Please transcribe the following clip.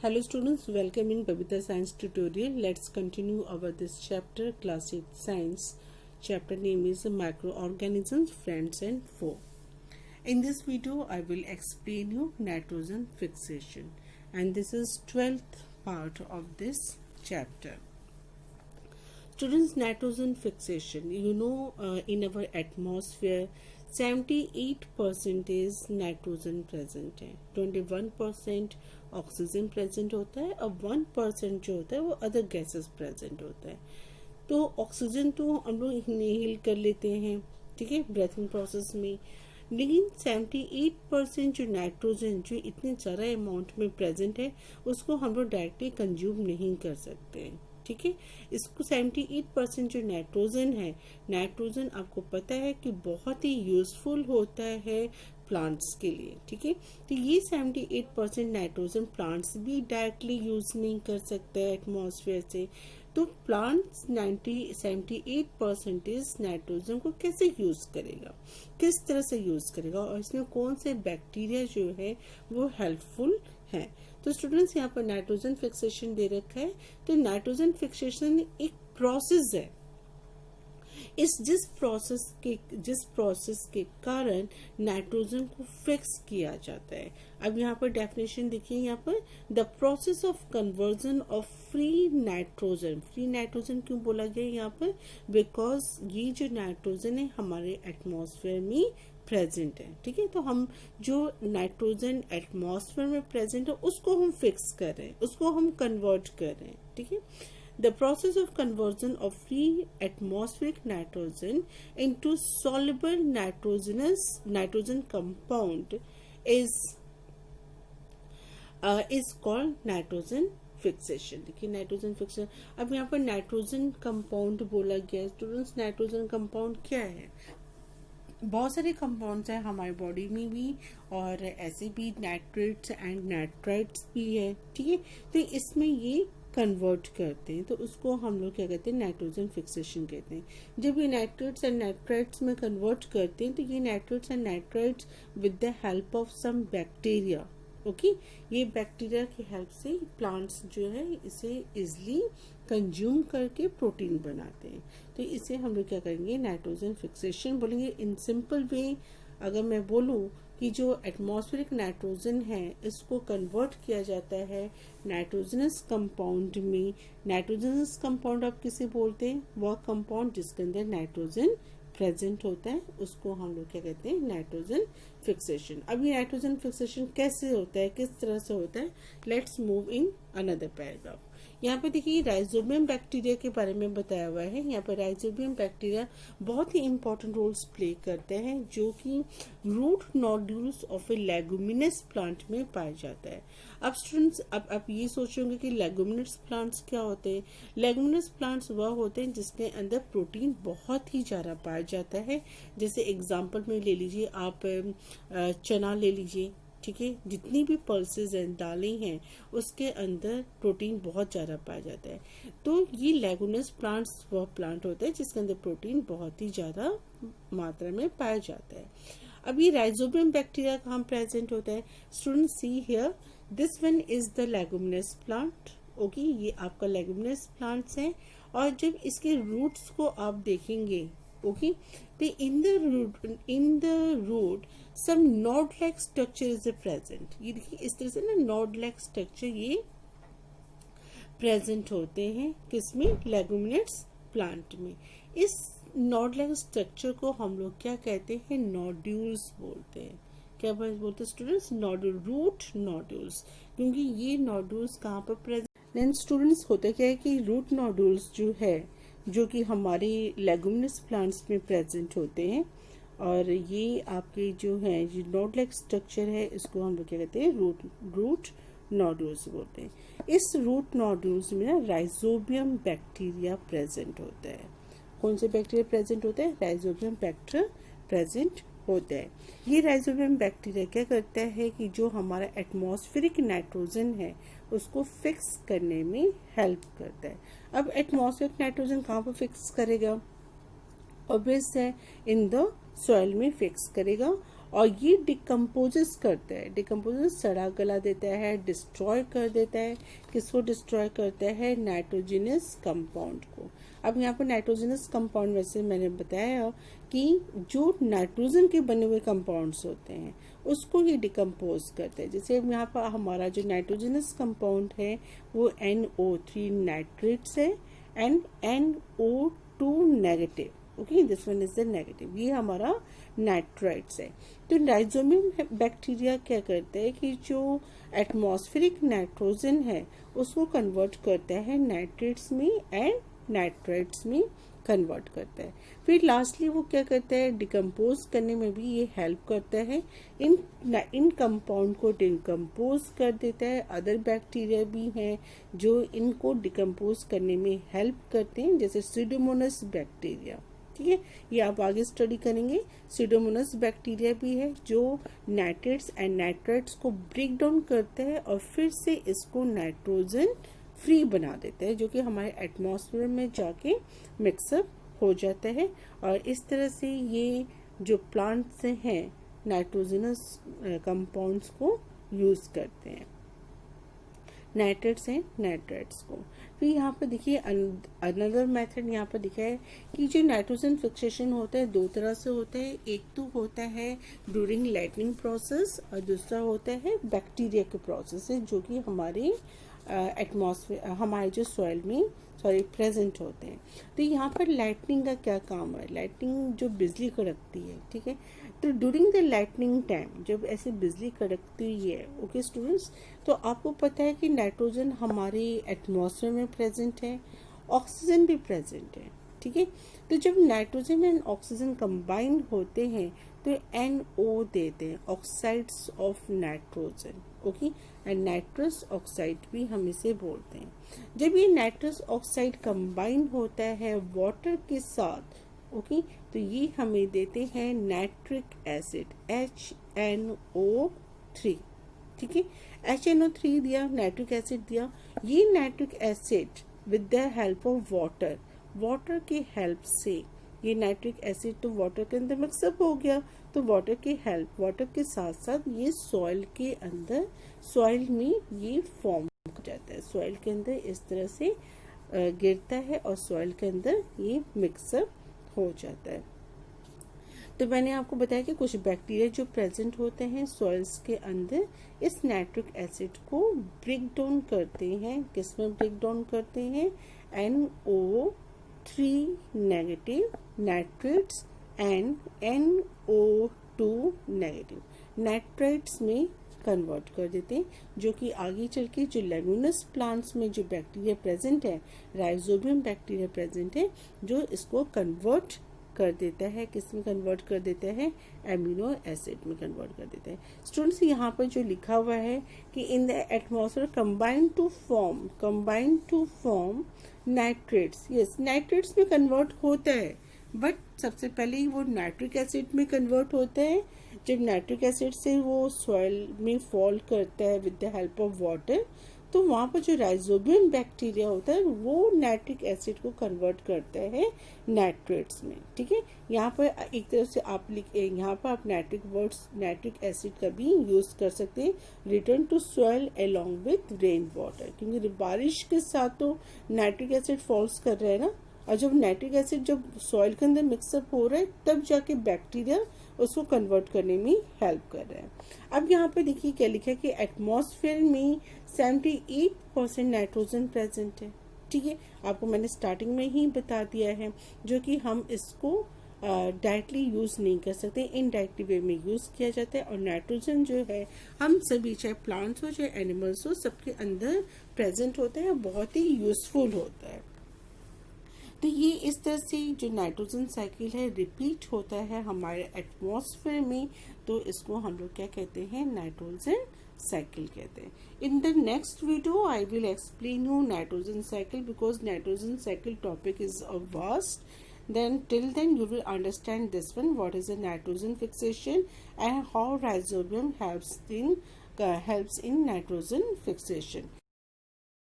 Hello students, welcome in Babita Science tutorial. Let's continue our this chapter, class 8 science. Chapter name is microorganisms, friends and foe. In this video, I will explain you nitrogen fixation, and this is 12th part of this chapter. Students, nitrogen fixation, in our atmosphere 78% is nitrogen present है, 21% oxygen present होता है और 1% जो होता है वो other gases present होता है. तो ऑक्सीजन तो हम लोग इनहेल कर लेते हैं, ठीक है, ब्रीथिंग प्रोसेस में, लेकिन 78% जो नाइट्रोजन जो इतने ज़्यादा अमाउंट में प्रेजेंट है उसको हम लोग डायरेक्टली कंज्यूम नहीं कर सकते हैं. ठीक है, इसको 78% जो नाइट्रोजन है, नाइट्रोजन आपको पता है कि बहुत ही यूजफुल होता है प्लांट्स के लिए. ठीक है, तो ये 78% नाइट्रोजन प्लांट्स भी डायरेक्टली यूज नहीं कर सकते हैं एटमॉस्फेयर से. तो प्लांट्स 78% नाइट्रोजन को कैसे यूज करेगा, किस तरह से यूज करेगा, और इसमें कौन से बैक्टीरिया जो है वो हेल्पफुल है. तो स्टूडेंट्स, यहाँ पर नाइट्रोजन फिक्सेशन दे रखा है. तो नाइट्रोजन फिक्सेशन एक प्रोसेस है. जिस प्रोसेस के कारण नाइट्रोजन को फिक्स किया जाता है. अब यहाँ पर डेफिनेशन देखिए, यहाँ पर the process of conversion of free nitrogen क्यों बोला गया यहाँ पर, बिकॉज ये जो नाइट्रोजन है हमारे एटमॉस्फेयर में प्रेजेंट है. ठीक है, तो हम जो नाइट्रोजन एटमॉस्फेयर में प्रेजेंट है उसको हम फिक्स कर रहे हैं, उसको हम कन्वर्ट कर रहे हैं. ठीक है, the process of conversion of free atmospheric nitrogen into soluble nitrogen compound is called nitrogen fixation. देखिए, नाइट्रोजन फिक्सेशन. अब यहाँ पर नाइट्रोजन कंपाउंड बोला गया है. स्टूडेंट्स, नाइट्रोजन कंपाउंड क्या है? बहुत सारे कंपाउंड्स हैं हमारी बॉडी में भी, और ऐसे भी नाइट्रेट्स एंड नाइट्राइट्स भी है. ठीक है, तो इसमें ये कन्वर्ट करते हैं, तो उसको हम लोग क्या कहते हैं, नाइट्रोजन फिक्सेशन कहते हैं. जब ये नाइट्रेट्स एंड नाइट्राइट्स में कन्वर्ट करते हैं तो ये nitrates and nitrites with the help of some bacteria, okay, ये बैक्टीरिया की हेल्प से प्लांट्स जो है इसे इजिली कंज्यूम करके प्रोटीन बनाते हैं. तो इसे हम लोग क्या करेंगे, नाइट्रोजन फिक्सेशन बोलेंगे. इन सिंपल वे अगर मैं बोलूँ कि जो एटमॉस्फेरिक नाइट्रोजन है इसको कन्वर्ट किया जाता है नाइट्रोजनस कंपाउंड में. नाइट्रोजनस कंपाउंड आप किसे बोलते हैं, वह कंपाउंड जिसके अंदर नाइट्रोजन प्रेजेंट होता है उसको हम लोग क्या कहते हैं, नाइट्रोजन फिक्सेशन. अब ये नाइट्रोजन फिक्सेशन कैसे होता है, किस तरह से होता है, let's move in another paragraph. यहाँ पे देखिए राइजोबियम बैक्टीरिया के बारे में बताया हुआ है. यहाँ पर राइजोबियम बैक्टीरिया बहुत ही इंपॉर्टेंट रोल्स प्ले करते हैं, जो कि root nodules of a leguminous plant में पाया जाता है. अब स्टूडेंट्स, अब आप ये सोचोगे कि लेगुमिनस प्लांट्स क्या होते हैं. लेगुमिनस प्लांट्स वह होते हैं जिसके अंदर प्रोटीन बहुत ही ज़्यादा पाया जाता है. जैसे एग्जाम्पल में ले लीजिए आप चना ले लीजिए. ठीक है, जितनी भी पल्सेस हैं, दालें हैं, उसके अंदर प्रोटीन बहुत ज़्यादा पाया जाता है. तो ये लेगुमिनस प्लांट्स वह प्लांट होता है जिसके अंदर प्रोटीन बहुत ही ज़्यादा मात्रा में पाया जाता है. अब ये राइजोबियम बैक्टीरिया कहाँ प्रेजेंट होता है? Student, see here, this one is the leguminous plant. Okay, ये आपका लेगुमिनस प्लांट्स है. और जब इसके रूट्स को आप देखेंगे, ओके, तो in the root some node like structure is present. ये देखिए इस तरह से ना नोड लाइक स्ट्रक्चर ये प्रेजेंट होते हैं किसमें, लेगुमिनस प्लांट में. इस नोड लाइक स्ट्रक्चर को हम लोग क्या कहते हैं, नोड्यूल्स बोलते हैं. क्या बोलते हैं स्टूडेंट्स, नोड्यूल, रूट नोड्यूल्स, क्योंकि ये नोड्यूल्स कहाँ पर प्रेजेंट. देन स्टूडेंट्स, होता क्या है कि रूट नोड्यूल्स जो है, जो कि हमारे लेगुमिनस प्लांट्स में प्रेजेंट होते हैं, और ये आपके जो है ये नोड लाइक स्ट्रक्चर है, इसको हम लोग क्या कहते हैं, रूट नोड्यूल्स बोलते हैं. इस रूट नोड्यूल्स में ना राइजोबियम बैक्टीरिया प्रेजेंट होता है. कौन से बैक्टीरिया प्रेजेंट होता है, राइजोबियम बैक्टीरिया प्रेजेंट होता है. ये राइजोबियम बैक्टीरिया क्या करता है कि जो हमारा एटमॉस्फेरिक नाइट्रोजन है उसको फिक्स करने में हेल्प करता है. अब एटमॉस्फेरिक नाइट्रोजन कहाँ पर फिक्स करेगा, ऑब्वियस है इन द सॉइल में फिक्स करेगा. और ये डिकम्पोजेस करता है, डिकम्पोजेस सड़ा गला देता है, डिस्ट्रॉय कर देता है। किसको डिस्ट्रॉय करता है? नाइट्रोजनस कंपाउंड को। अब यहाँ पर नाइट्रोजनस कंपाउंड वैसे मैंने बताया कि जो नाइट्रोजन के बने हुए कंपाउंड्स होते हैं उसको ये डिकम्पोज करते हैं। जैसे यहाँ पर हमारा जो नाइट्रोजनस कंपाउंड है वो NO3 नाइट्रेट्स है and NO2 negative. Okay, this one is the negative, ये हमारा नाइट्राइट्स है। तो राइजोबियम बैक्टीरिया क्या करता है कि जो एटमॉस्फेरिक नाइट्रोजन है उसको कन्वर्ट करता है नाइट्रेट्स में एंड नाइट्राइट्स में कन्वर्ट करता है। फिर लास्टली वो क्या करता है? डिकम्पोज करने में भी ये हेल्प करता है। इन कंपाउंड को डिकम्पोज कर देता है। अदर बैक्टीरिया भी हैं जो इनको डिकम्पोज करने में हेल्प करते हैं, जैसे स्यूडोमोनास बैक्टीरिया। ठीक है, ये आप आगे स्टडी करेंगे। स्यूडोमोनास बैक्टीरिया भी है जो नाइट्रेट्स एंड नाइट्राइट्स को ब्रेक डाउन करता है और फिर से इसको नाइट्रोजन फ्री बना देता है, जो कि हमारे एटमॉस्फेयर में जाके मिक्सअप हो जाता है। और इस तरह से ये जो प्लांट्स हैं नाइट्रोजनस कंपाउंड्स को यूज करते हैं, नाइट्रेट्स हैं नाइट्रेट्स को। फिर यहाँ पर देखिए अनदर मेथड यहाँ पर दिखा है कि जो नाइट्रोजन फिक्सेशन होता है दो तरह से होता है। एक तो होता है ड्यूरिंग लाइटनिंग प्रोसेस और दूसरा होता है बैक्टीरिया के प्रोसेस है, जो कि हमारे एटमॉस्फेयर हमारे जो सॉइल में प्रेजेंट होते हैं। तो यहाँ पर लाइटनिंग का क्या काम है? लाइटनिंग जो बिजली कड़कती है, ठीक है, तो ड्यूरिंग द लाइटनिंग टाइम जब ऐसे बिजली कड़कती है, ओके स्टूडेंट्स, तो आपको पता है कि नाइट्रोजन हमारे एटमॉस्फेयर में प्रेजेंट है, ऑक्सीजन भी प्रेजेंट है। ठीक है, तो जब नाइट्रोजन एंड ऑक्सीजन कंबाइन होते हैं तो NO देते हैं, oxides of nitrogen. Okay, and nitrous oxide भी हम इसे बोलते हैं। जब ये नाइट्रस ऑक्साइड कंबाइन होता है वाटर के साथ, ओके, तो ये हमें देते हैं नाइट्रिक एसिड HNO3। ठीक है, HNO3 दिया, नाइट्रिक एसिड दिया। ये nitric acid with the help of water की हेल्प से ये नाइट्रिक एसिड तो वाटर के अंदर मिक्सअप हो गया, तो वाटर के साथ साथ ये सॉइल के अंदर, सॉइल में ये फॉर्म हो जाता है, सॉइल के अंदर इस तरह से गिरता है और सॉइल के अंदर ये मिक्सअप हो जाता है। तो मैंने आपको बताया कि कुछ बैक्टीरिया जो प्रेजेंट होते हैं सॉइल्स के अंदर इस नाइट्रिक एसिड को ब्रेक डाउन करते हैं। किसमें ब्रेक डाउन करते हैं? NO3 negative nitrates and NO2 negative nitrites में कन्वर्ट कर देते हैं, जो कि आगे चल के जो लेगुमिनस प्लांट्स में जो बैक्टीरिया प्रेजेंट है, राइजोबियम बैक्टीरिया प्रेजेंट है, जो इसको कन्वर्ट कर देता है। किस में कन्वर्ट कर देता है? एमिनो एसिड में कन्वर्ट कर देता है। स्टूडेंट्स, यहाँ पर जो लिखा हुआ है कि in the atmosphere combine to form nitrates, yes nitrates में कन्वर्ट होता है, बट सबसे पहले ही वो नाइट्रिक एसिड में कन्वर्ट होता है। जब नाइट्रिक एसिड से वो सॉइल में फॉल करता है with the help of water, तो वहाँ पर जो राइजोबियम बैक्टीरिया होता है वो नाइट्रिक एसिड को कन्वर्ट करता है नाइट्रेट्स में। ठीक है, यहाँ पर एक तरह से आप यहाँ पर आप नाइट्रिक एसिड का भी यूज कर सकते हैं। Return to soil along with rain water, क्योंकि बारिश के साथ तो नाइट्रिक एसिड फॉल्स कर रहा है ना, और जब नाइट्रिक एसिड जब सॉइल के अंदर मिक्सअप हो रहा है तब जाके बैक्टीरिया उसको कन्वर्ट करने में हेल्प कर रहा है। अब यहाँ पे देखिए क्या लिखा है कि एटमॉस्फेयर में 78% नाइट्रोजन प्रेजेंट है। ठीक है, आपको मैंने स्टार्टिंग में ही बता दिया है, जो कि हम इसको डायरेक्टली यूज नहीं कर सकते, इनडायरेक्टली वे में यूज किया जाता है। और नाइट्रोजन जो है हम सभी, चाहे प्लांट्स हो चाहे एनिमल्स हो, सबके अंदर प्रेजेंट होता है, बहुत ही यूजफुल होता है। तो ये इस तरह से जो नाइट्रोजन साइकिल है रिपीट होता है हमारे एटमॉस्फेयर में, तो इसको हम लोग क्या कहते हैं? नाइट्रोजन साइकिल कहते हैं। In the next video I will explain you nitrogen cycle, because nitrogen cycle topic is a vast. Then till then you will understand this one, what is a nitrogen fixation and how rhizobium helps in nitrogen fixation.